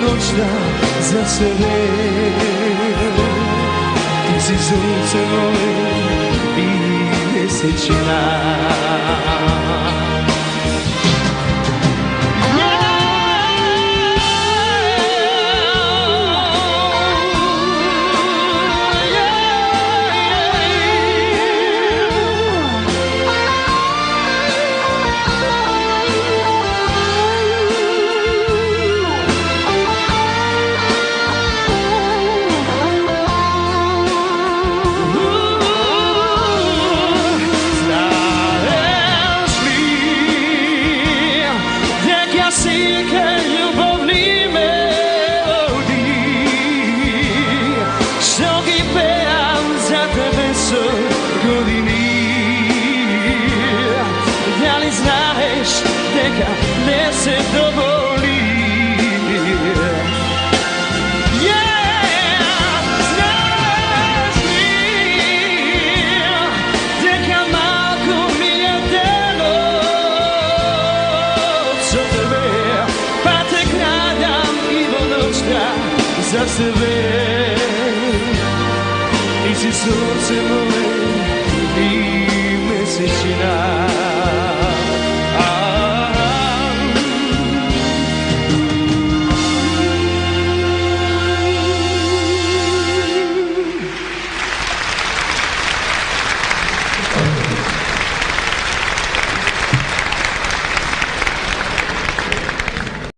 noćna za sebe. Ti si sunce moje i mjesečina. Neka ne se dovoli. Znaš li neka malko mi je delo za tebe, pa te gledam i noćna za sebe.